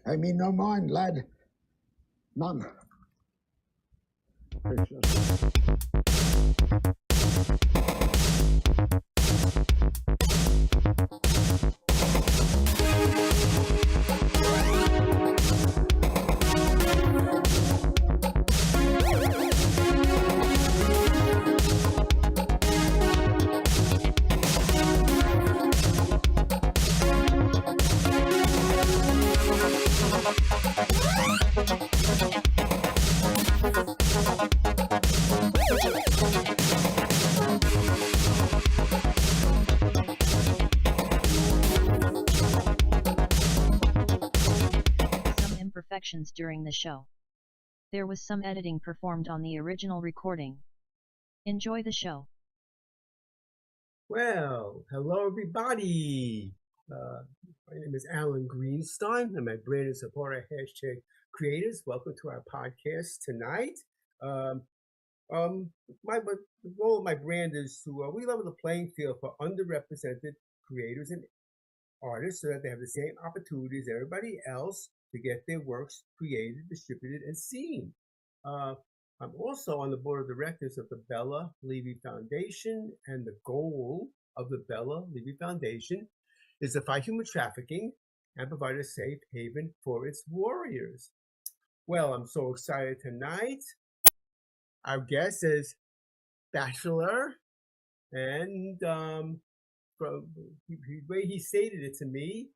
I mean no mind, lad. None. Imperfections during the show. There was some editing performed on the original recording. Enjoy the show. Well, hello everybody. My name is Alan Greenstein. I'm a brand and supporter #creators. Welcome to our podcast tonight. The role of my brand is to we level the playing field for underrepresented creators and artists so that they have the same opportunities as everybody else to get their works created, distributed, and seen. I'm also on the board of directors of the Bella Levy Foundation, and the goal of the Bella Levy Foundation is to fight human trafficking and provide a safe haven for its warriors. Well, I'm so excited tonight. Our guest is Bachelor, and from the way he stated it to me,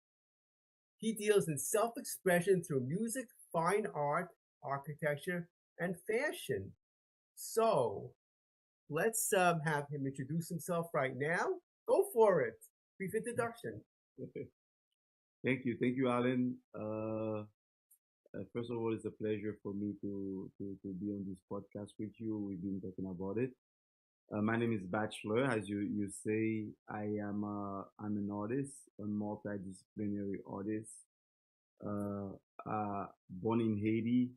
he deals in self-expression through music, fine art, architecture, and fashion. So let's have him introduce himself right now. Go for it. Brief introduction. Thank you, Alan. First of all, it's a pleasure for me to be on this podcast with you. We've been talking about it. My name is Bachelor. As you say, I'm an artist, a multidisciplinary artist. Born in Haiti.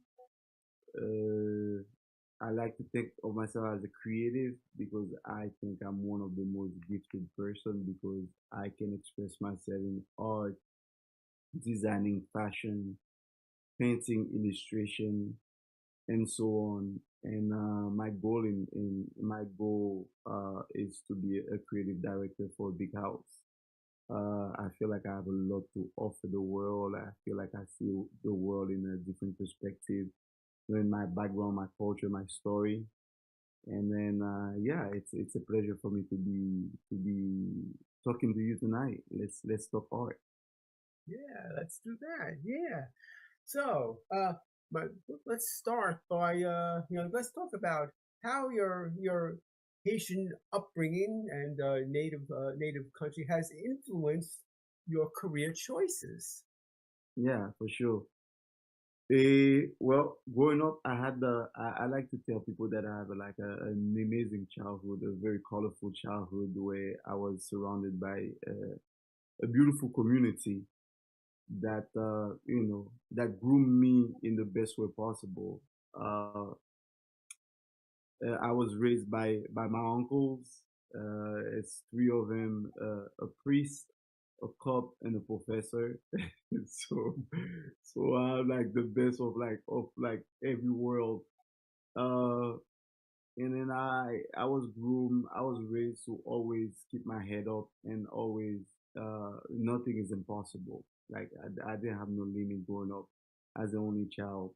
I like to think of myself as a creative because I think I'm one of the most gifted person because I can express myself in art, designing, fashion, painting, illustration, and so on. And my goal is to be a creative director for a big house. I feel like I have a lot to offer the world. I feel like I see the world in a different perspective, knowing my background, my culture, my story. And then yeah, it's a pleasure for me to be talking to you tonight. Let's talk art. Yeah, let's do that. Yeah. So, but let's start by let's talk about how your Haitian upbringing and native country has influenced your career choices. Yeah, for sure. Well, growing up, I like to tell people that I have an amazing childhood, a very colorful childhood where I was surrounded by a beautiful community that that groomed me in the best way possible. I was raised by my uncles. It's three of them, a priest, a cop, and a professor. so so I have like the best of every world. Uh, and then I was groomed. I was raised to always keep my head up and always nothing is impossible. Like I didn't have no limit growing up as the only child.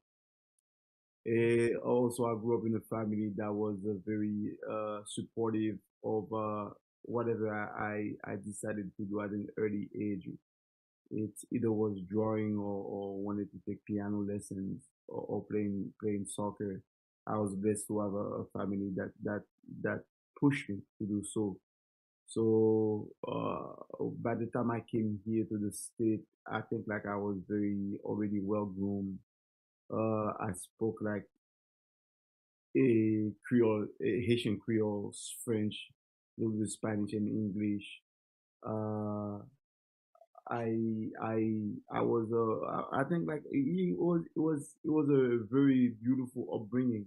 Also, I grew up in a family that was very supportive of whatever I decided to do at an early age. It either was drawing or wanted to take piano lessons or playing soccer. I was blessed to have a family that pushed me to do so. So by the time I came here to the state, I think like I was very already well groomed. I spoke like a Creole, a Haitian Creole, French, a little bit Spanish and English. Uh, I was I think like it was a very beautiful upbringing,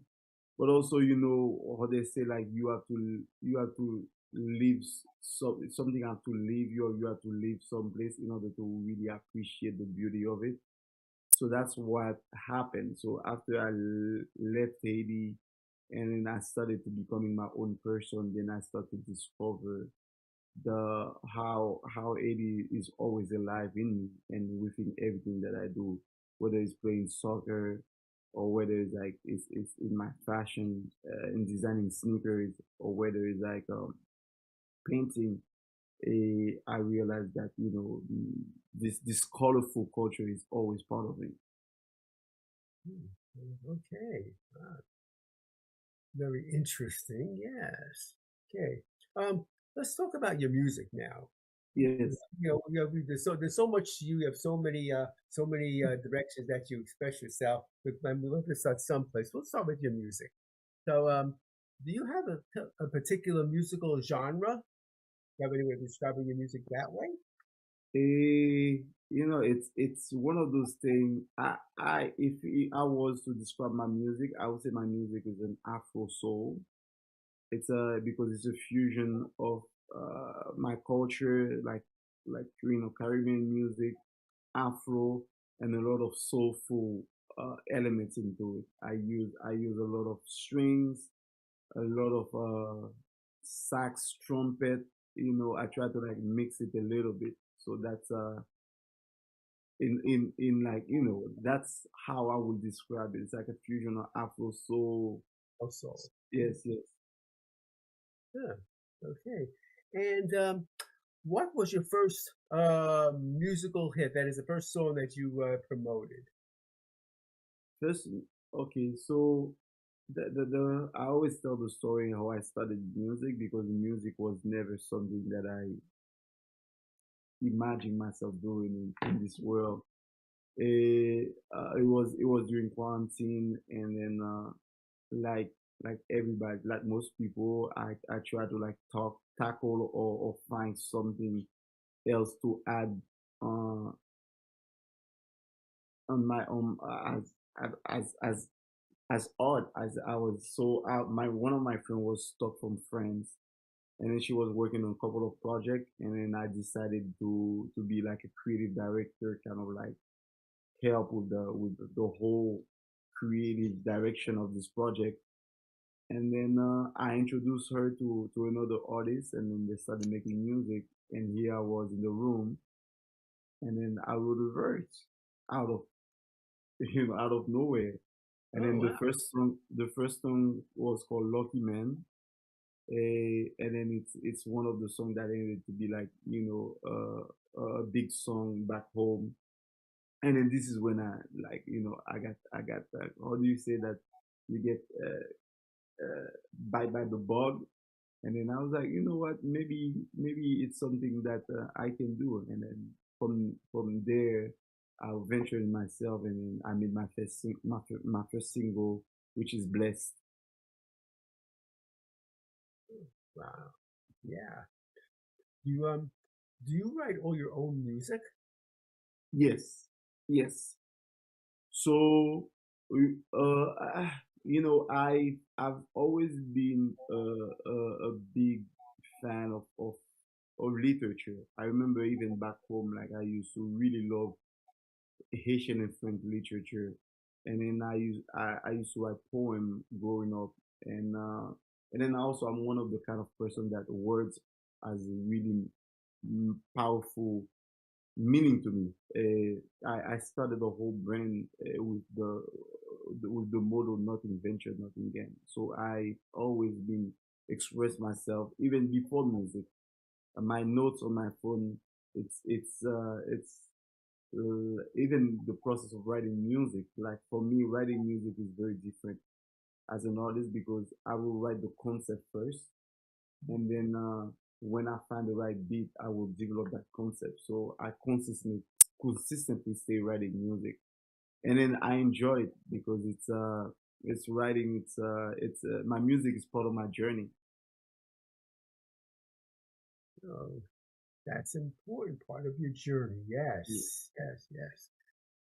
but also how they say like you have to leave something have to leave you or you have to leave some place in order to really appreciate the beauty of it. So that's what happened. So after I left Haiti, and then I started to becoming my own person, then I started to discover the how Haiti is always alive in me and within everything that I do, whether it's playing soccer or whether it's like it's in my fashion, in designing sneakers, or whether it's like painting. I realized that this colorful culture is always part of it. Okay. Very interesting. Yes. Okay. Let's talk about your music now. Yes. There's so much you have so many directions that you express yourself. But we want to start someplace. We'll start with your music. So, do you have a particular musical genre? Do you have any way of describing your music that way? It's one of those things. I was to describe my music, I would say my music is an Afro soul. It's because it's a fusion of my culture, like Caribbean music, Afro, and a lot of soulful elements into it. I use a lot of strings, a lot of sax, trumpet. I try to like mix it a little bit. So that's in like that's how I would describe it. It's like a fusion of Afro soul. Also, Yes, yes. yeah. Okay. And what was your first musical hit? That is the first song that you promoted. First, okay, so I always tell the story how I started music because music was never something that I imagined myself doing in this world. It was during quarantine, and then like everybody, like most people, I try to like tackle or find something else to add uh, on my own as odd as I was. So my one of my friends was stuck from France, and then she was working on a couple of projects, and then I decided to be like a creative director, kind of like help with the whole creative direction of this project. And then I introduced her to another artist, and then they started making music. And here I was in the room, and then I wrote a verse out of out of nowhere. And Oh then wow. the first song was called Lucky Man. And then it's one of the songs that ended to be like a big song back home. And then this is when I like I got that. How do you say that? You get bite by the bug. And then I was like, you know what? Maybe it's something that I can do. And then from there, I ventured in myself, and then I made my first single, which is Blessed. Wow. Yeah. Do you write all your own music? Yes, yes. So, I've always been a big fan of literature. I remember even back home, like I used to really love Haitian and French literature, and then I used to write poem growing up, and then also I'm one of the kind of person that words has a really powerful meaning to me. I started the whole brand with the motto "Nothing ventured, nothing gained." So I always been express myself even before music. My notes on my phone, it's even the process of writing music. Like for me, writing music is very different as an artist because I will write the concept first, and then when I find the right beat, I will develop that concept. So I consistently stay writing music, and then I enjoy it because it's writing. It's my music is part of my journey. Oh, that's an important part of your journey. Yeah. Yes, yes, yes.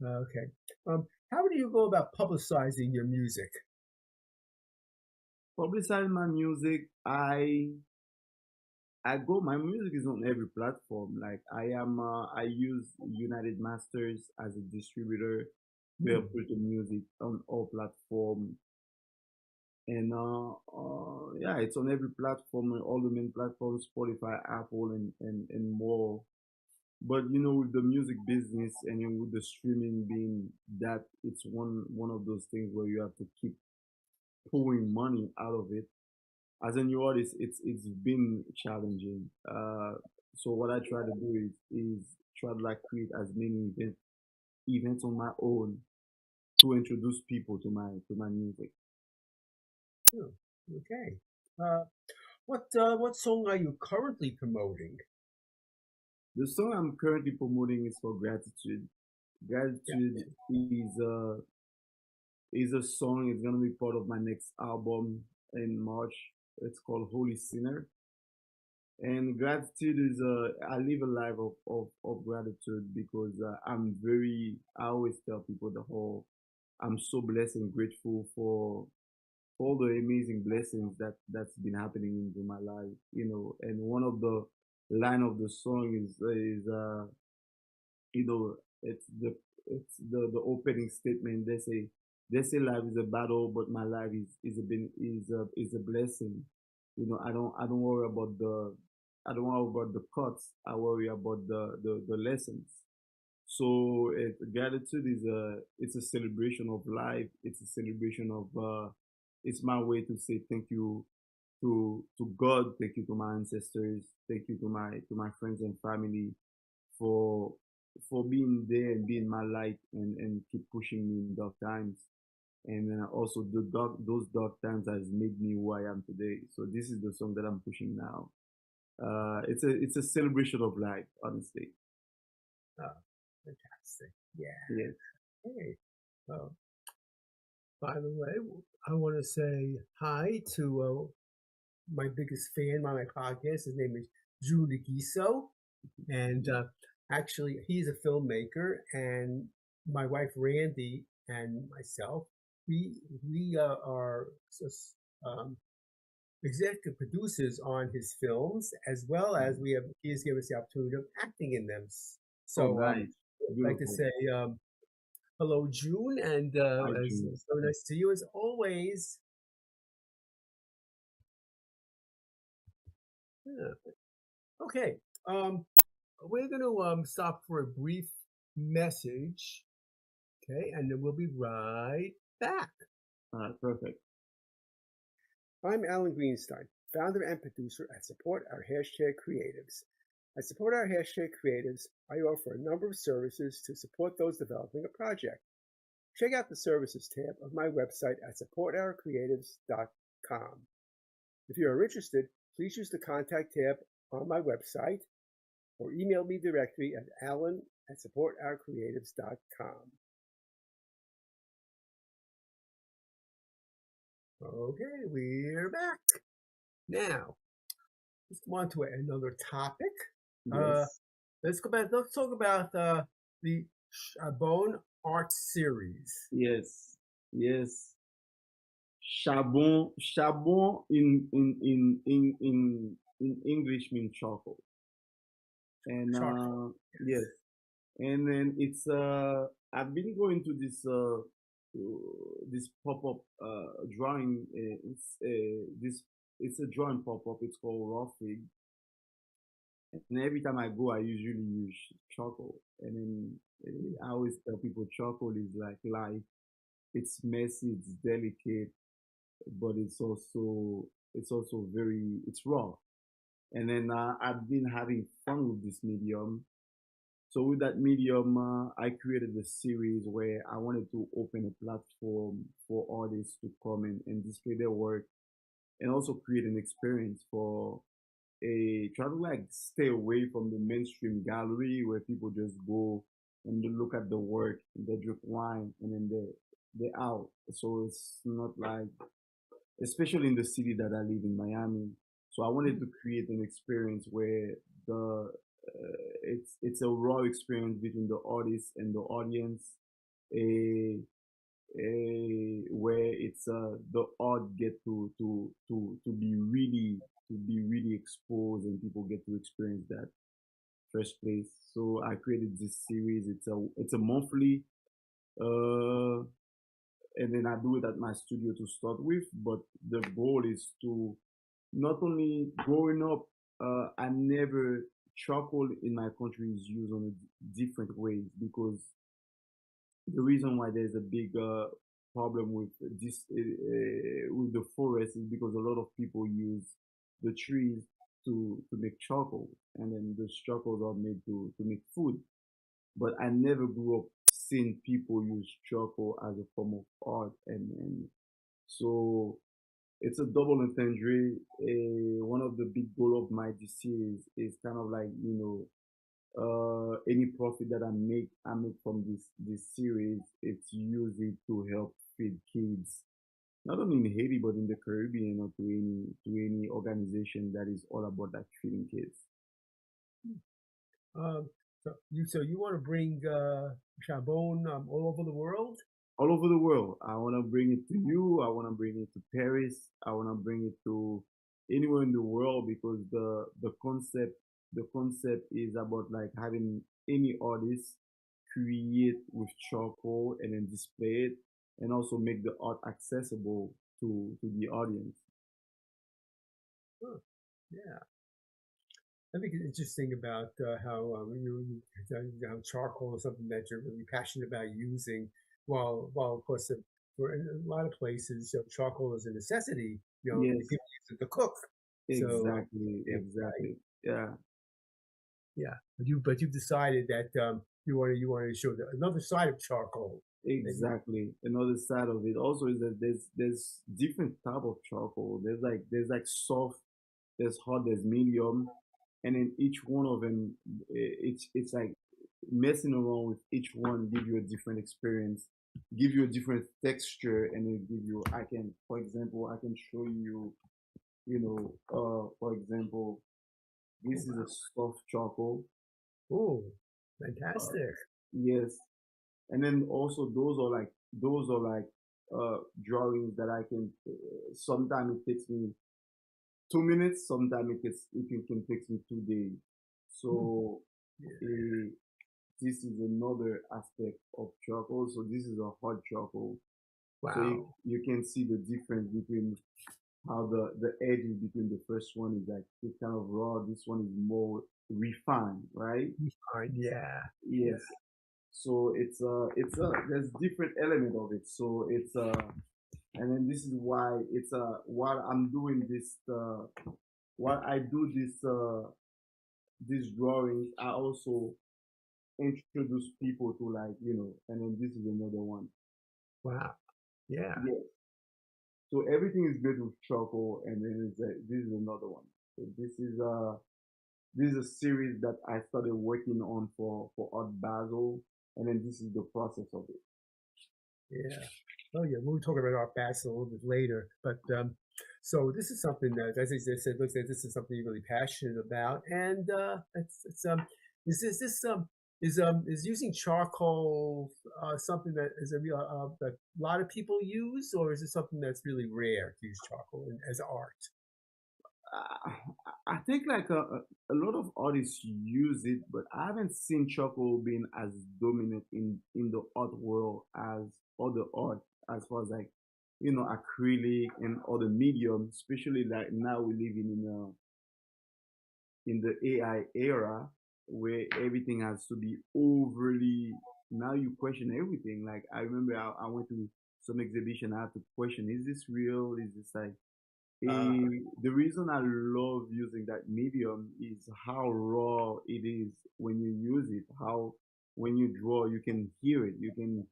Okay. How do you go about publicizing your music? Publicizing my music, my music is on every platform. Like I use United Masters as a distributor. We have put the music on all platform, and yeah, it's on every platform, all the main platforms, Spotify, Apple, and more. But with the music business and with the streaming being that, it's one of those things where you have to keep pulling money out of it. As a new artist, it's been challenging. So what I try to do is try to like create as many events on my own to introduce people to my music. Oh, okay. Uh, what song are you currently promoting? The song I'm currently promoting is for Gratitude. Yeah. Gratitude is a song. It's gonna be part of my next album in March. It's called Holy Sinner. And gratitude is I live a life of gratitude because I always tell people the whole I'm so blessed and grateful for all the amazing blessings that's been happening into my life, and one of the line of the song is you know, it's the opening statement. They say life is a battle, but my life is a blessing. I don't worry about the cuts. I worry about the lessons. So gratitude it's a celebration of life. It's a celebration of it's my way to say thank you to God, thank you to my ancestors, thank you to my friends and family for being there and being my light and keep pushing me in dark times. And also those dark times has made me who I am today. So this is the song that I'm pushing now. It's a celebration of life, honestly. Oh, fantastic. Yeah. Yes. Hey. Oh, by the way, I want to say hi to my biggest fan on my podcast. His name is Drew Nagiso. And actually, he's a filmmaker, and my wife Randy and myself, we are um, executive producers on his films, as well as he has given us the opportunity of acting in them. Oh, So nice. I'd like to Beautiful. say hello, June, and Hi, as June. so nice to see you as always. Yeah. Okay, um, we're going to stop for a brief message. Okay, and then we'll be right back. Perfect. I'm Alan Greenstein, founder and producer at Support Our Hashtag Creatives. At Support Our Hashtag Creatives, I offer a number of services to support those developing a project. Check out the services tab of my website at supportourcreatives.com. If you are interested, please use the contact tab on my website or email me directly at alan@supportourcreatives.com. Okay, we're back. Now, let's go on to another topic. Uh, Yes. let's talk about the Bone Art Series. Yes. Yes. Charbon in English means charcoal. And Charcoal. yes, Yes. and then I've been going to this pop-up drawing. It's a drawing pop-up. It's called Raw Fig, and every time I go, I usually use charcoal. And then I always tell people charcoal is like life. It's messy, it's delicate, but it's also very it's raw. And then I've been having fun with this medium. So with that medium, I created a series where I wanted to open a platform for artists to come and display their work, and also create an experience for a try to like stay away from the mainstream gallery where people just go and they look at the work and they drink wine and then they're out. So it's not like, especially in the city that I live in, Miami. So I wanted to create an experience where it's a raw experience between the artist and the audience, a where it's the art get to be really exposed and people get to experience that first place. So I created this series. It's a monthly Uh, and then I do it at my studio to start with. But the goal is to not only growing up, I never charcoal in my country is used on a different ways because the reason why there's a big problem with this with the forest is because a lot of people use the trees to make charcoal, and then those charcoals are made to make food. But I never grew up seeing people use charcoal as a form of art, and so it's a double entendre. One of the big goal of my DC is kind of like any profit that I make from this series, it's usually to help feed kids, not only in Haiti but in the Caribbean or to any organization that is all about that feeding kids. Um, so you want to bring Charbon all over the world? All over the world. I want to bring it to you. I want to bring it to Paris. I want to bring it to anywhere in the world because the concept is about like having any artist create with charcoal and then display it and also make the art accessible to the audience. Huh. Yeah. I think it's interesting about how charcoal is something that you're really passionate about using, while of course for in a lot of places, charcoal is a necessity. Yes, People use it to cook. So exactly, yeah, right. exactly. Yeah, Yeah, but you've decided that you want to show another side of charcoal. Maybe. exactly. Another side of it also is that there's different type of charcoal. There's like soft, there's hot, there's medium, and then each one of them, it's like messing around with each one give you a different experience, give you a different texture, and then give you. For example, I can show you, for example, Oh this is a wow! soft charcoal. Oh, Uh, fantastic! yes, and then also those are like drawings that I can. Sometimes it takes me 2 minutes. Sometimes it can take me 2 days. Hmm. So Yeah. uh, this is another aspect of charcoal. So this is a hard charcoal. So you, Wow. you can see the difference between how the edges between the first one is like it's kind of raw. This one is more refined, right? Fine. Yeah. Yeah. Yes. So it's there's different element of it. So and then this is why while I'm doing this while I do this drawings, I also introduce people to like and then this is another one. Wow. Yeah. Yes. So everything is made with charcoal, and then this is another one. So this is a series that I started working on for Art Basel, and then this is the process of it. Yeah. Oh, yeah. We'll talk about our bats a little bit later. But so this is something that, as I said, looks like this is something you're really passionate about. And it's is this is using charcoal something that is a real that a lot of people use, or is it something that's really rare to use charcoal as art? I think like a lot of artists use it, but I haven't seen charcoal being as dominant in the art world as other art, as far as like acrylic and other mediums. Especially like now we're living in the AI era where everything has to be overly. Now you question everything. Like I remember I went to some exhibition. I had to question: Is this real? Is this like Uh, the reason I love using that medium is how raw it is when you use it. How when you draw, you can hear it. You can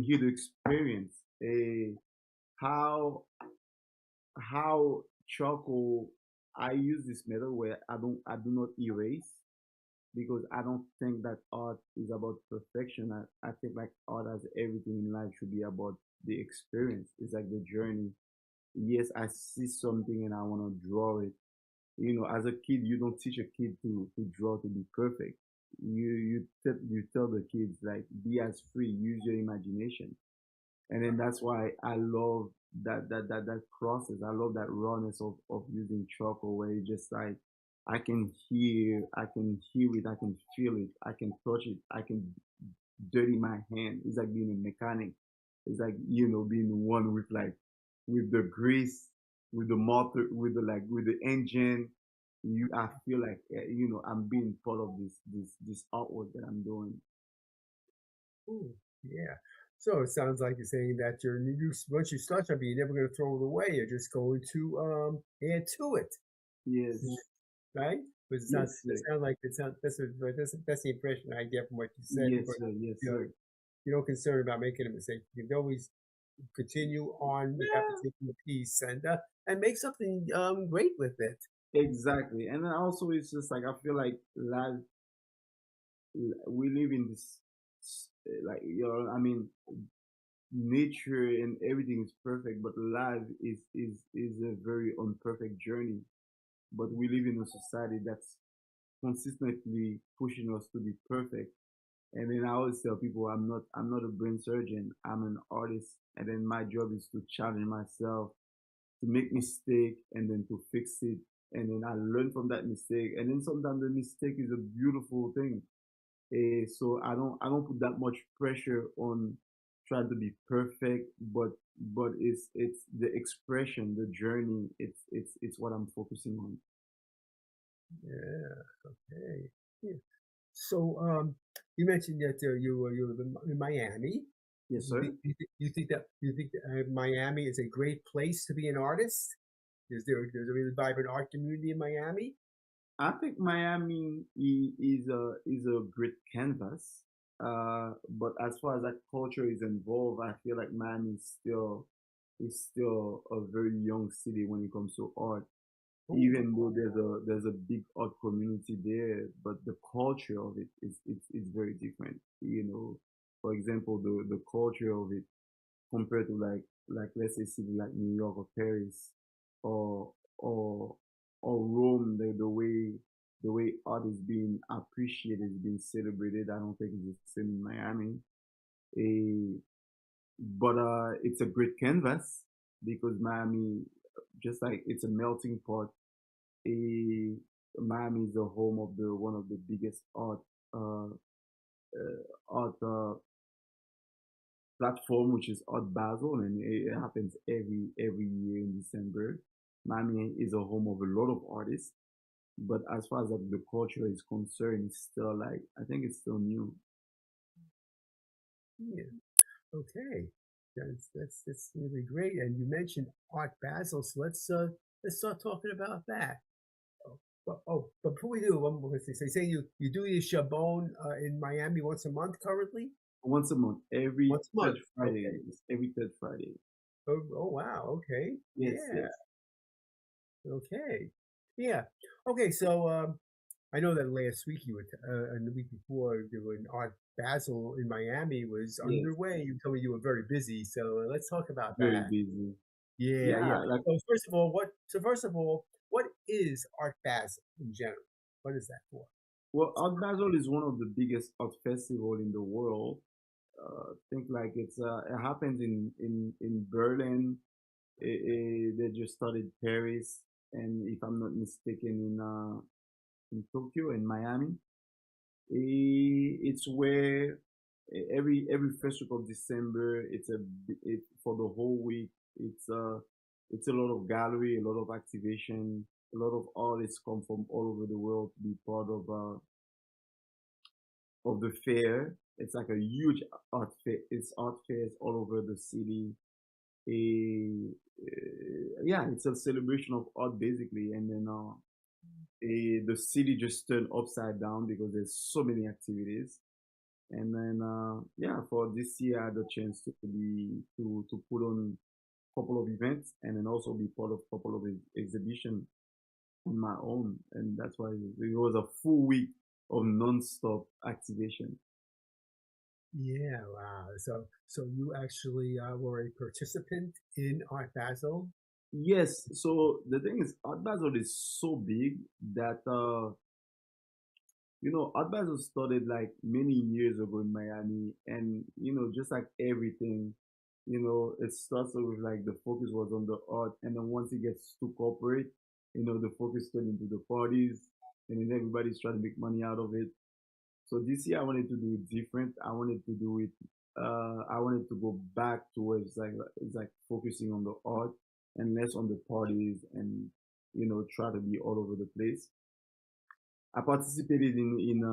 hear the experience. How how charcoal. I use this method where I do not erase because I don't think that art is about perfection. I think like art as everything in life should be about the experience. It's like the journey. Yes, I see something and I want to draw it. As a kid, you don't teach a kid to draw to be perfect. You tell the kids like be as free, use your imagination, and then that's why I love that process. I love that rawness of using charcoal, where you just like I can hear it, I can feel it, I can touch it, I can dirty my hand. It's like being a mechanic. It's like, being one with like, with the grease, with the motor, with the like, with the engine. I feel like, I'm being part of this artwork that I'm doing. Ooh, yeah. So it sounds like you're saying that once you start something, you're never going to throw it away. You're just going to add to it, Yes, right? Because yes, it sir. sounds like that's the impression I get from what you said. Yes, But sir. Yes, you know, sir. you're not concerned about making a mistake. You can always continue on with that particular piece and make something great with it. Exactly. And then also, it's just like, I feel like life, we live in this, like, I mean, nature and everything is perfect, but life is a very imperfect journey. But we live in a society that's consistently pushing us to be perfect. And then I always tell people, I'm not a brain surgeon. I'm an artist, and then my job is to challenge myself, to make mistake, and then to fix it. And then I learn from that mistake. And then sometimes the mistake is a beautiful thing. So I don't put that much pressure on trying to be perfect, but it's the expression, the journey. It's what I'm focusing on. Yeah. Okay. Yeah. So you mentioned that you live in Miami. Yes, You sir. think you think that Miami is a great place to be an artist? There's a really vibrant art community in Miami? I think Miami is a great canvas. But as far as that culture is involved, I feel like Miami is still a very young city when it comes to art. Oh, Even though there's a big art community there, but the culture of it is very different. For example, the culture of it compared to like let's say city like New York or Paris or or or Rome, the way art is being appreciated, is being celebrated. I don't think it's the same in Miami. Eh, but it's a great canvas because Miami, just like it's a melting pot. eh, Miami is the home of the one of the biggest uh, art platform, which is Art Basel, and it happens every year in December. Miami is a home of a lot of artists, but as far as like the culture is concerned, it's still like, I think it's still new. yeah. Okay. That's really great. And you mentioned Art Basel, so let's start talking about that. But before we do, one more thing. So you say you do your Chabon in Miami once a month currently? Once a month, every Once a third month. Friday. Okay. It's every third Friday. Oh wow. Okay. Yes, Yeah. yes. Okay. Yeah. Okay. So I know that last week and the week before, you were in Art Basel in Miami was Yes, underway. You told me you were very busy, so let's talk about very that. busy. Yeah, yeah. Yeah, like, So first of all, what is Art Basel in general? What is that for? well, Art Basel is one of the biggest art festival in the world. Think like it happens in Berlin. They just started Paris, and if I'm not mistaken, in Tokyo and Miami. It's where every first week of December, it for the whole week. It's a lot of gallery, a lot of activation, a lot of artists come from all over the world to be part of the fair. It's like a huge art fair. It's art fairs all over the city. Yeah, it's a celebration of art basically, and then the city just turned upside down because there's so many activities. And then yeah, for this year, I had a chance to put on a couple of events, and then also be part of a couple of exhibition on my own, and that's why it was a full week of non-stop activation. Yeah, wow. So you actually were a participant in Art Basel? Yes, so the thing is, Art Basel is so big that Art Basel started like many years ago in Miami, and just like everything, it starts off with like the focus was on the art, and then once it gets too corporate, the focus turned into the parties, and then everybody's trying to make money out of it. So this year I wanted to do it different. I wanted to do it. I wanted to go back towards like focusing on the art and less on the parties and try to be all over the place. I participated in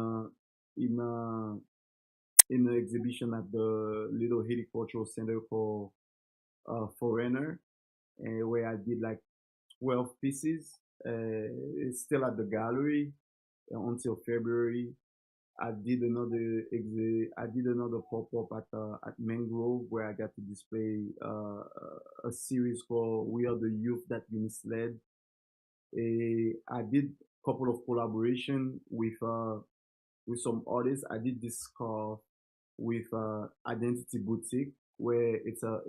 an exhibition at the Little Haiti Cultural Center called Foreigner, where I did like 12 pieces. It's still at the gallery until February. I did another pop-up at Mangrove where I got to display a series called We Are the Youth That You Misled. I did a couple of collaboration with some artists. I did this called with Identity Boutique where it's a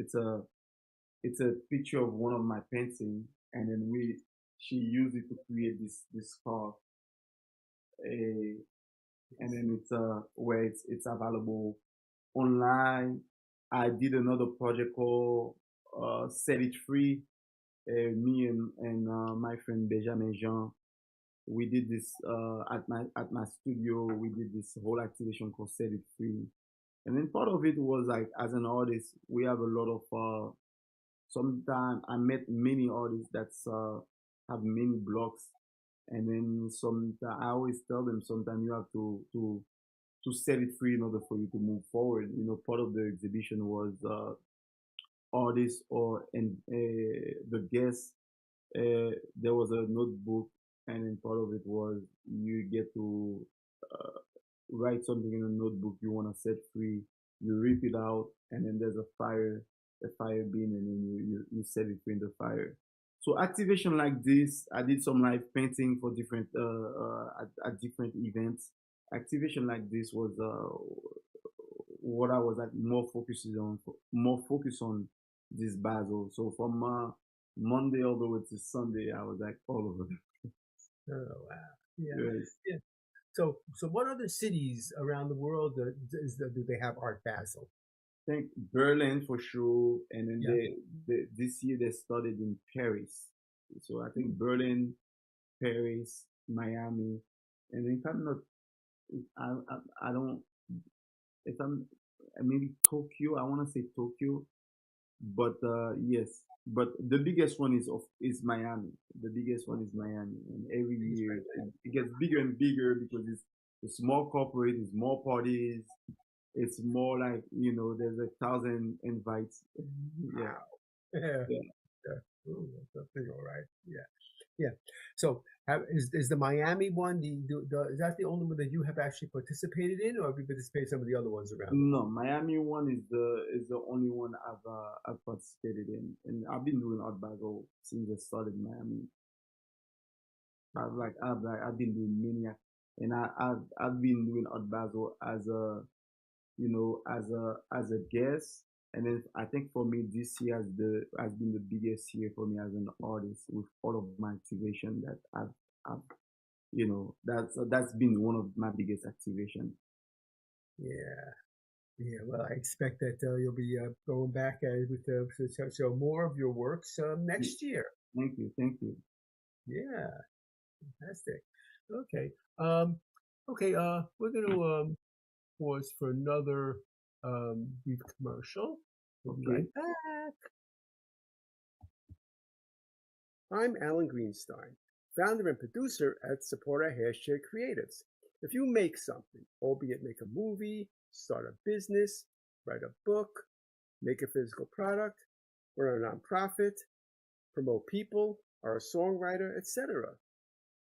picture of one of my painting, and then she used it to create this scarf. And then it's where it's available online. I did another project called Set It Free. Me and my friend Benjamin Jean, we did this at my studio. We did this whole activation called Set It Free, and then part of it was like as an artist, we have a lot of sometimes I met many artists that have many blocks, and then some I always tell them sometimes you have to set it free in order for you to move forward. Part of the exhibition was artists or and the guests. There was a notebook, and then part of it was you get to uh, write something in a notebook you want to set free. You rip it out, and then there's a fire bin, and then you set it free in the fire. So activation like this, I did some live painting for different at different events. Activation like this was what I was like more focused on this Basel. So from Monday all the way to Sunday, I was like all over. Oh wow. Yeah. Yes. Yeah. So what other cities around the world do they have Art Basel? I think Berlin for sure, and then Yeah. this year they started in Paris. So I think Berlin, Paris, Miami, and if I'm not, I don't, if I'm maybe Tokyo. I want to say Tokyo, but yes, but the biggest one is Miami. The biggest one is Miami, and every year it gets bigger and bigger because it's more corporate, it's more parties, it's more like there's 1,000 invites. Yeah, Yeah. yeah. Yeah. Ooh, that's big, all right. Yeah. Yeah. So is the Miami one is that the only one that you have actually participated in, or have you participated in some of the other ones around the No, world? Miami one is the only one I've participated in, and I've been doing Art Basel since I started in Miami. I've been doing many, and I've been doing Art Basel as a as a guest, and then I think for me this year has been the biggest year for me as an artist with all of my activation that I've that's been one of my biggest activation. Yeah. Yeah. Well, I expect that you'll be going back with to show more of your works next year. Thank you. Yeah. Fantastic. Okay. Um, okay. We're going to pause for another brief commercial. We'll be Okay. right back. I'm Alan Greenstein, founder and producer at Support Our Creatives. If you make something, albeit make a movie, start a business, write a book, make a physical product, run a nonprofit, promote people, are a songwriter, etc.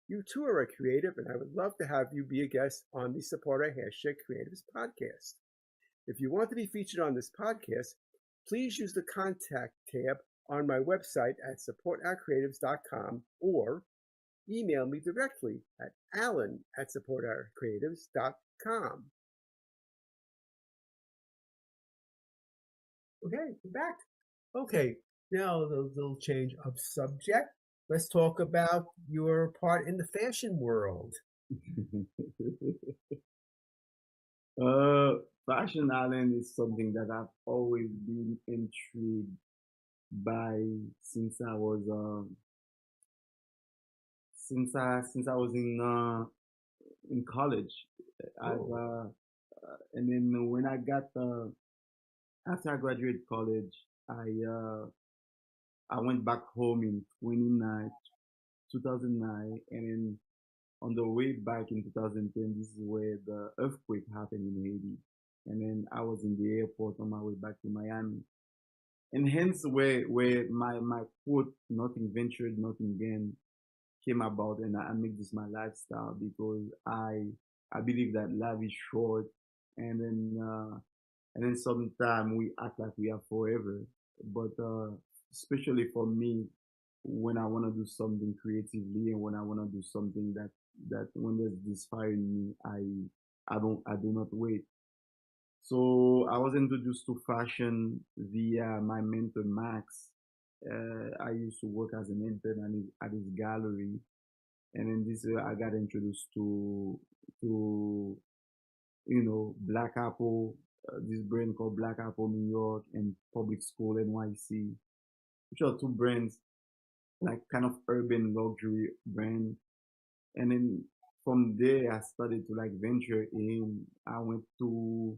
You too are a creative, and I would love to have you be a guest on the Support Our Creatives podcast. If you want to be featured on this podcast, please use the contact tab on my website at supportourcreatives.com or email me directly at alan@supportourcreatives.com. Okay, we're back. Okay, now a little change of subject. Let's talk about your part in the fashion world. uh, Fashion Island is something that I've always been intrigued by since I was in in college. I've Oh, and then when I got after I graduated college, I went back home in 2009, and then on the way back in 2010, this is where the earthquake happened in Haiti. And then I was in the airport on my way back to Miami. And hence where my quote, nothing ventured, nothing gained, came about, and I make this my lifestyle because I believe that life is short, and then sometimes we act like we are forever. But especially for me, when I want to do something creatively and when I want to do something that when there's this fire in me, I do not wait. So I was introduced to fashion via my mentor Max. I used to work as an intern at his gallery, and then this I got introduced to Black Apple, this brand called Black Apple New York and Public School NYC, which are two brands like kind of urban luxury brand. And then from there I started to like venture in. I went to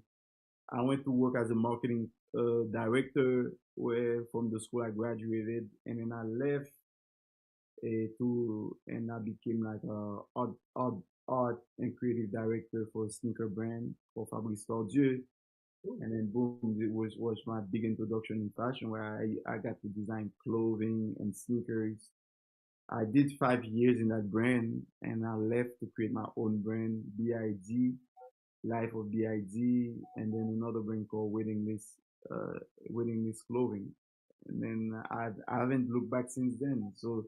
work as a marketing director where from the school I graduated, and then I left to and I became like a art and creative director for a sneaker brand for Fabrice Dieu. And then boom, it was my big introduction in fashion where I got to design clothing and sneakers. I did 5 years in that brand, and I left to create my own brand, BID, Life of BID, and then another brand called Wedding List Clothing. And then I haven't looked back since then. So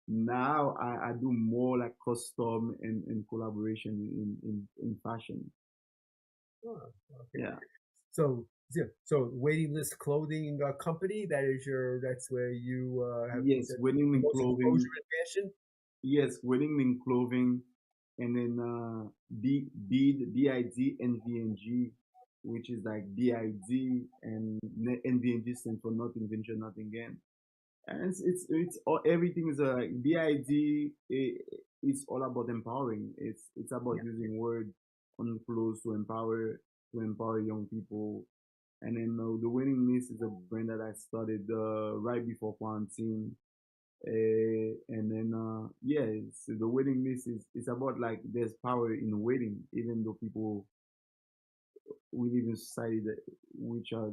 now I do more like custom and collaboration in fashion. oh, okay. Yeah. So, yeah, so waiting list clothing company. That's where you have Yes, Wedding the Link most exposure Clothing. in fashion. Yes, Wedding Link Clothing, and then BID NVNG, which is like BID and NVNG stands for Nothing Venture Nothing Gain. And it's all, everything is like BID. It's all about empowering. It's about Yeah. using word on clothes to empower young people. And then the Winning List is a brand that I started right before quarantine. And then yeah, the waiting list is it's about like there's power in waiting, even though people we live in society that which are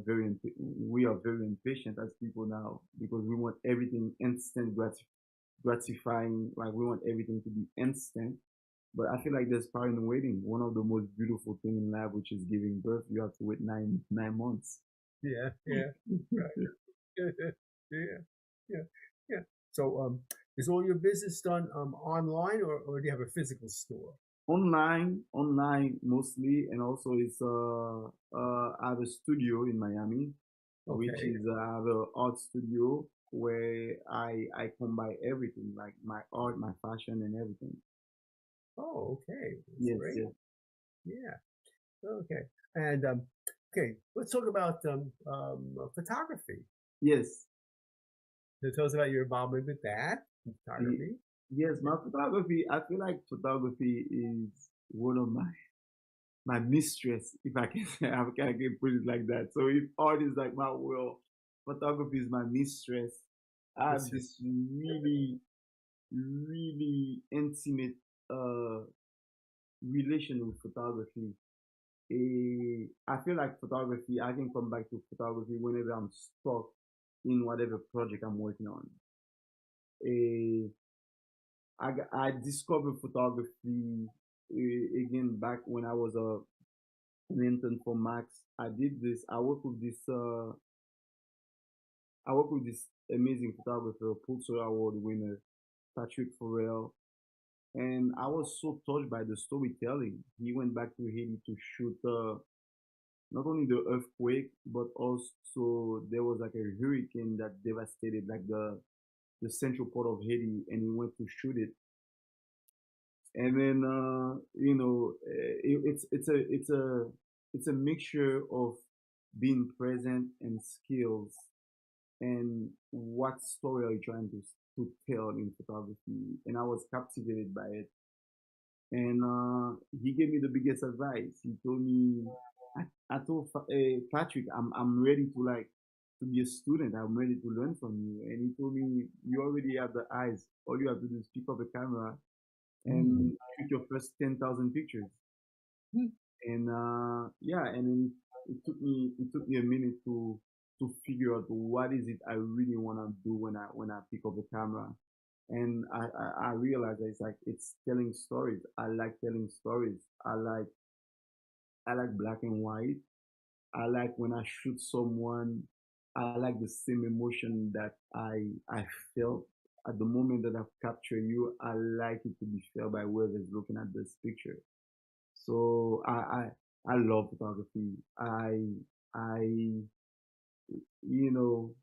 we are very impatient as people now because we want everything instant gratifying, like we want everything to be instant. But I feel like there's power in waiting. One of the most beautiful thing in life, which is giving birth, you have to wait nine months. Yeah, yeah, right. Yeah, yeah, yeah. So, is all your business done online, or do you have a physical store? Online mostly, and also it's I have a studio in Miami, which Okay. is I have a art studio where I combine everything like my art, my fashion, and everything. Oh, okay. That's Yes, great. yes, Yeah. Okay. And okay, let's talk about photography. yes. So tell us about your involvement with that Y- photography. Yes, Yeah. my photography. I feel like photography is one of my mistress, if I can say, I can put it like that. So if art is like my world, photography is my mistress. I have This is this really intimate uh relation with photography. I feel like photography, I can come back to photography whenever I'm stuck in whatever project I'm working on. Eh, I discovered photography again back when I was an intern for Max. I did this. I work with this amazing photographer, Pulitzer Award winner, Patrick Farrell, and I was so touched by the storytelling. He went back to Haiti to shoot not only the earthquake, but also there was like a hurricane that devastated like the central part of Haiti, and he went to shoot it. And then it's a mixture of being present and skills and what story are you trying to tell in photography. And I was captivated by it. and he gave me the biggest advice. He told me, I told Patrick, I'm ready to like to be a student. I'm ready to learn from you. And he told me, you already have the eyes. All you have to do is pick up a camera and shoot your first 10,000 pictures. And yeah, and then it took me a minute to figure out what is it I really want to do when I pick up the camera. And I realized that it's telling stories. I like telling stories. I like black and white. I like when I shoot someone, I like the same emotion that I felt at the moment that I've captured you. I like it to be felt by whoever's looking at this picture. So I love photography. I you know,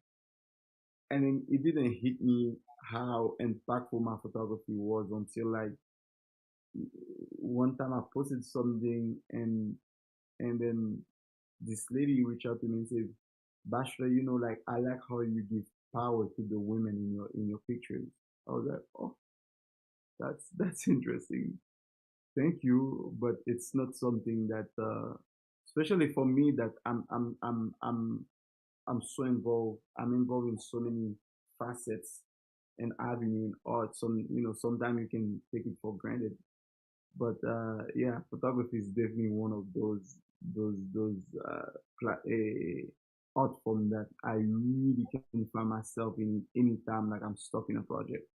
and then it didn't hit me how impactful my photography was until like one time I posted something, and then this lady reached out to me and said, Bachelor, like I like how you give power to the women in your pictures. I was like, oh, that's interesting. Thank you, but it's not something that, especially for me, that I'm so involved. I'm involved in so many facets and avenue in art. Sometimes you can take it for granted. But yeah, photography is definitely one of those art form that I really can find myself in anytime like I'm stuck in a project.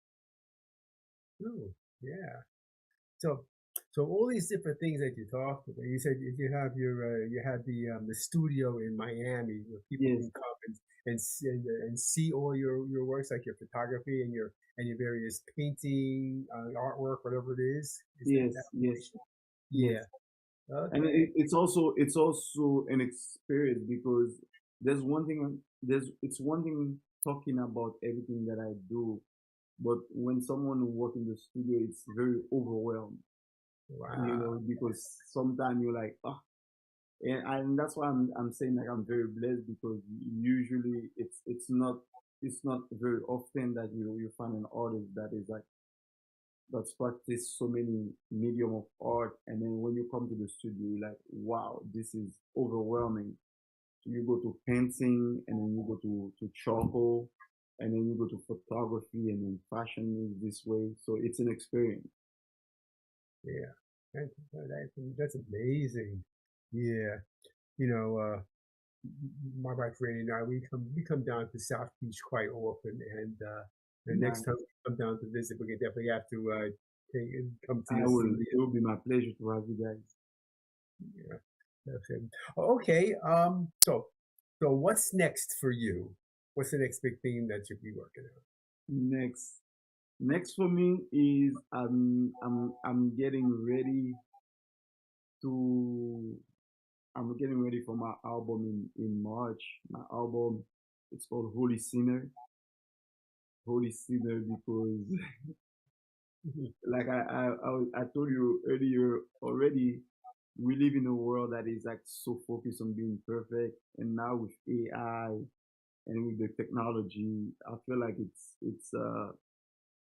Oh, yeah. So, so all these different things that you talked about. You said you have the studio in Miami where people Yes, can come and see all your works, like your photography and your various painting, artwork, whatever it is. Is that yes, yes, location? yes. Yeah. And Okay. it's also an experience because it's one thing talking about everything that I do, but when someone work in the studio, it's very overwhelmed, Wow. because sometimes you're like, oh, and that's why I'm saying like I'm very blessed because usually it's not very often that you find an artist that is like that's practiced so many medium of art, and then when you come to the studio you're like, wow, this is overwhelming. So you go to painting, and then you go to charcoal, and then you go to photography, and then fashion is this way, so it's an experience. Yeah. That's amazing. Yeah. You know, my wife Randy and I we come down to South Beach quite often, and the next time Nice. we come down to visit, we can definitely have to come to I your will It studio. will be my pleasure to have you guys. Yeah. Okay. Okay. So what's next for you? What's the next big thing that you'll be working on? Next next for me is I'm getting ready to I'm getting ready for my album in March. My album, it's called Holy Sinner. Holy Sinner because like I told you earlier already, we live in a world that is like so focused on being perfect, and now with AI and with the technology, I feel like it's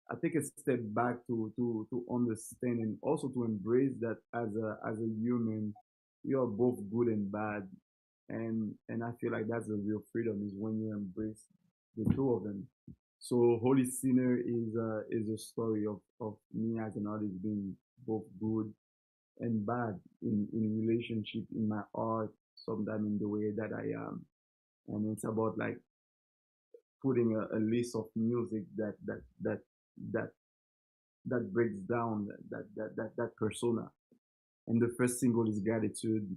I take a step back to understand and also to embrace that as a human, we are both good and bad, and I feel like that's the real freedom is when you embrace the two of them. So Holy Sinner is a story of me as an artist being both good and bad in relationship, in my art, sometimes in the way that I am, and it's about like putting a list of music that that breaks down that persona. And the first single is Gratitude.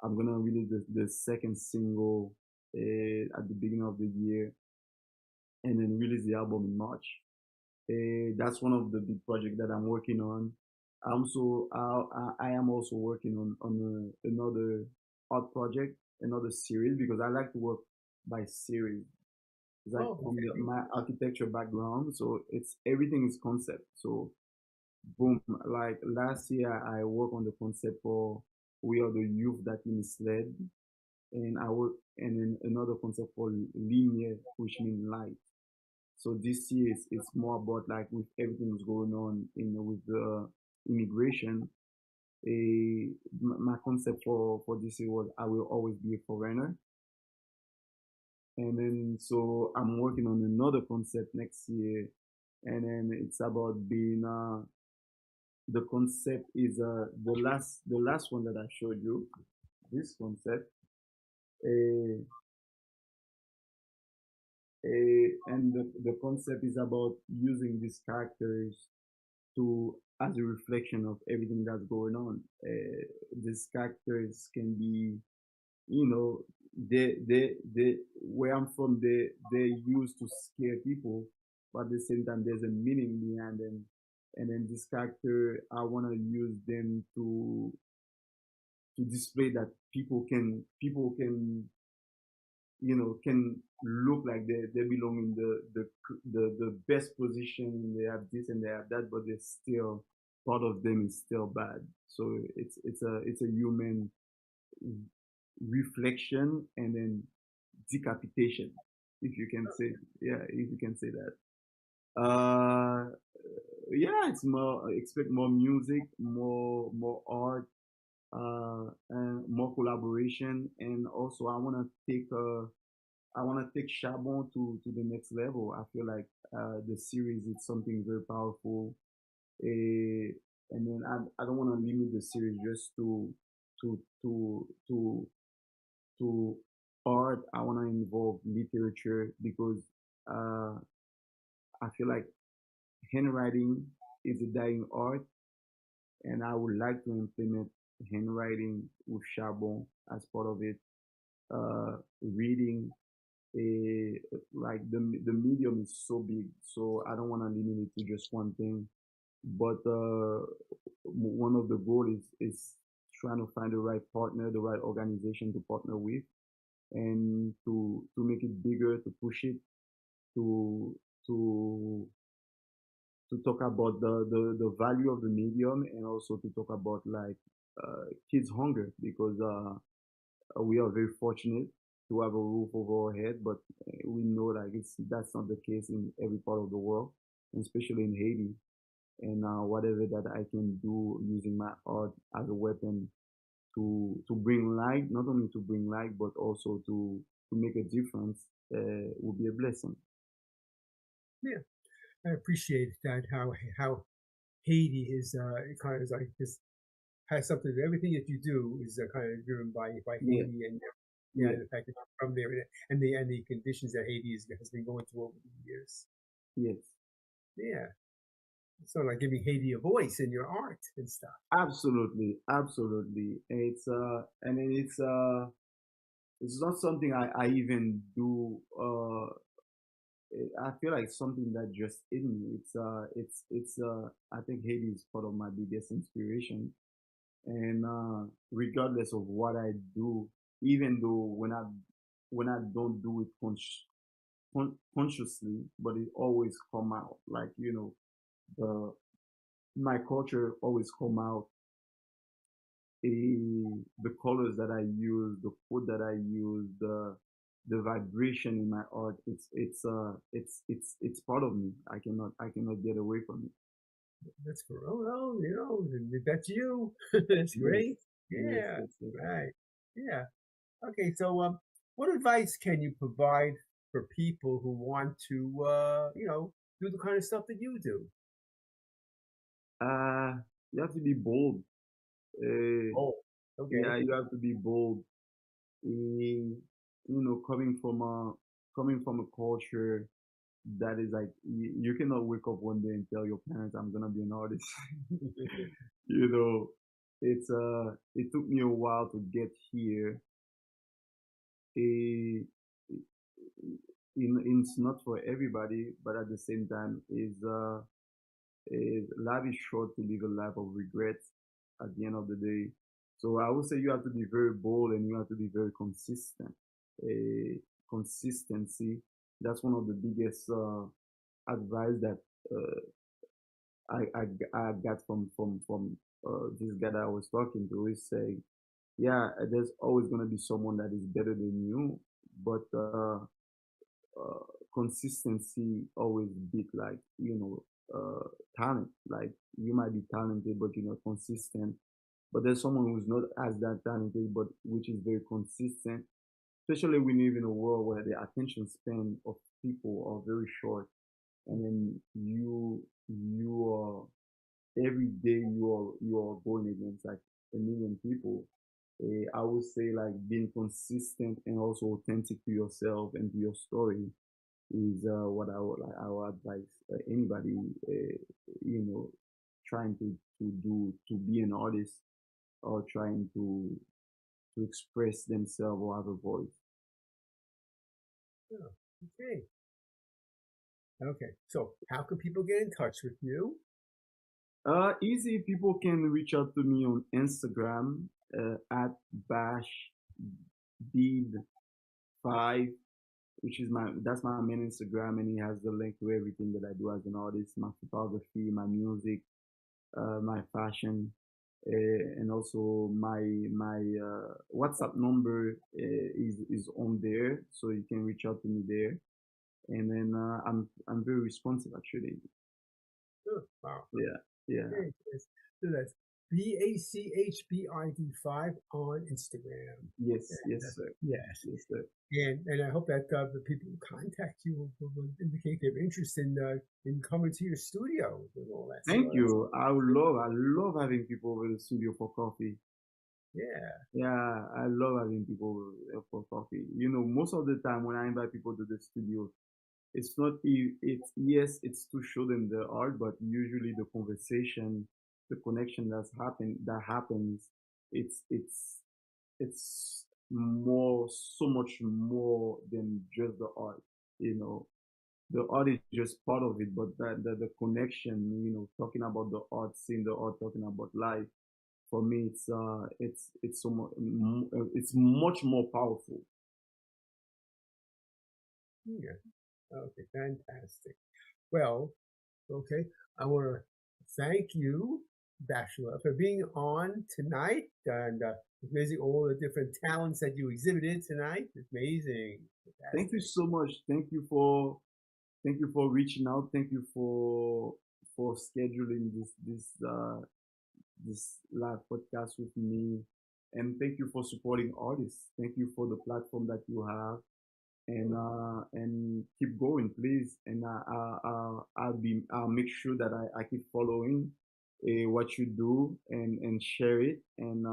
I'm gonna release the second single at the beginning of the year, and then release the album in March. That's one of the big projects that I'm working on. I am also working on another art project, another series, because I like to work by series. It's like Oh, from okay. my architecture background, so it's everything is concept. So boom, like last year I worked on the concept for We Are the Youth That Misled, and I work and then another concept for linear, which means light. So this year it's more about like with everything that's going on with the immigration. My concept for this year was I will always be a foreigner. And then so I'm working on another concept next year, and then it's about being the concept is the last one that I showed you, this concept, uh, and the concept is about using these characters to as a reflection of everything that's going on. These characters can be, you know, they where I'm from, they used to scare people, but at the same time there's a meaning behind them. And then this character, I want to use them to display that people can can look like they belong in the best position, they have this and they have that, but they still, part of them is still bad. So it's a human reflection and then decapitation, if you can say, yeah, if you can say that. Yeah, it's more, expect more music, more art, and more collaboration. And also I want to take Charbon to the next level. I feel like the series is something very powerful. Eh, and then I don't want to limit the series just to to to to art. I want to involve literature because uh, I feel like handwriting is a dying art, and I would like to implement handwriting with Charbon as part of it. Reading, a like the medium is so big, so I don't want to limit it to just one thing. But one of the goal is trying to find the right partner, the right organization to partner with, and to make it bigger, to push it, to to to talk about the value of the medium, and also to talk about like kids hunger, because we are very fortunate to have a roof over our head, but we know like that's not the case in every part of the world, and especially in Haiti. And whatever that I can do using my art as a weapon to bring light, not only to bring light, but also to make a difference, will be a blessing. Yeah, I appreciate that. How Haiti is kind of like this has something. Everything that you do is kind of driven by Yeah, Haiti, and yeah, yeah, the fact that you're from there, and the conditions that has been going through over the years. yes, Yeah, it's sort of like giving Haiti a voice in your art and stuff. absolutely, absolutely. And then it's not something I even do. I feel like something that just in me. It's I think Haiti is part of my biggest inspiration. And regardless of what I do, even though when I don't do it consciously, but it always come out. Like, the my culture always come out. The colors that I use, the food that I use, the vibration in my art. It's part of me. I cannot get away from it. That's for well, that's you. That's Yes, great. yes, Yeah, yes, yes. right. Yeah. Okay, so what advice can you provide for people who want to, do the kind of stuff that you do? Uh, you have to be bold. Oh, Yeah, okay. you have to be bold. In, coming from a culture that is like you cannot wake up one day and tell your parents I'm gonna be an artist. you know, it took me a while to get here. It, it's not for everybody, but at the same time, life is short to live a life of regret at the end of the day. So I would say you have to be very bold and you have to be very consistent. Consistency, that's one of the biggest advice that uh, I got from this guy that I was talking to. Is saying, yeah, there's always gonna be someone that is better than you, but uh, consistency always beat, like, talent. Like you might be talented, but you're not consistent. But there's someone who's not as that talented, but which is very consistent. Especially we live in a world where the attention span of people are very short, and then you are every day you are going against like a million people. I would say like being consistent and also authentic to yourself and to your story is what I would advise anybody you know trying to do to be an artist or trying to express themselves or have a voice. Oh, okay. Okay. So how can people get in touch with you? Easy. People can reach out to me on Instagram at bashbead5, which is that's my main Instagram, and he has the link to everything that I do as an artist, my photography, my music, my fashion, and also my WhatsApp number is on there, so you can reach out to me there. And then I'm very responsive actually. Oh, wow. Yeah, yeah. Okay. So that's BACHBID5 on Instagram. Yes, yes, sir. Yes. Yes, sir. And I hope that the people who contact you will indicate their interest in coming to your studio and all that. Thank you. I love having people over the studio for coffee. Yeah. Yeah, I love having people for coffee. You know, most of the time when I invite people to the studio, it's not it's yes, it's to show them the art, but usually the conversation, the connection that happens, it's more, so much more than just the art. You know, the art is just part of it, but the connection, you know, talking about the art, seeing the art, talking about life, for me, it's so much, it's much more powerful. Yeah. Okay. Fantastic. Well, okay. I want to thank you, Bachelor, for being on tonight, and it's amazing all the different talents that you exhibited tonight. It's amazing. Fantastic. Thank you so much. Thank you for reaching out. Thank you for scheduling this live podcast with me, and thank you for supporting artists. Thank you for the platform that you have, and keep going, please. And I'll make sure that I keep following what you do and share it, and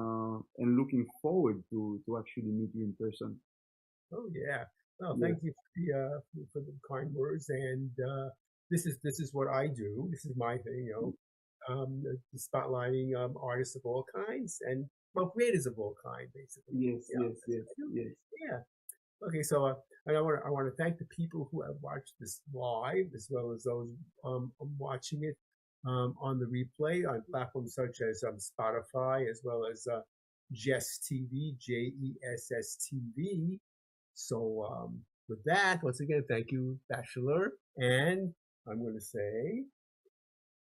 looking forward to actually meet you in person. Oh yeah. Well, thank you for the kind words, and this is what I do. This is my thing, you know, spotlighting artists of all kinds and creators of all kinds, basically. Yes, yes. Yeah. Okay, so and I want to thank the people who have watched this live, as well as those watching it on the replay on platforms such as Spotify, as well as Jess TV, JESS TV. So with that, once again, thank you, Bachelor, and I'm going to say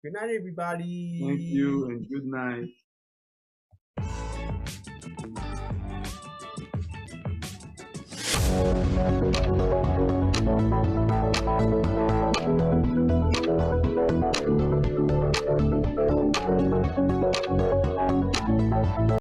good night, everybody. Thank you, and good night.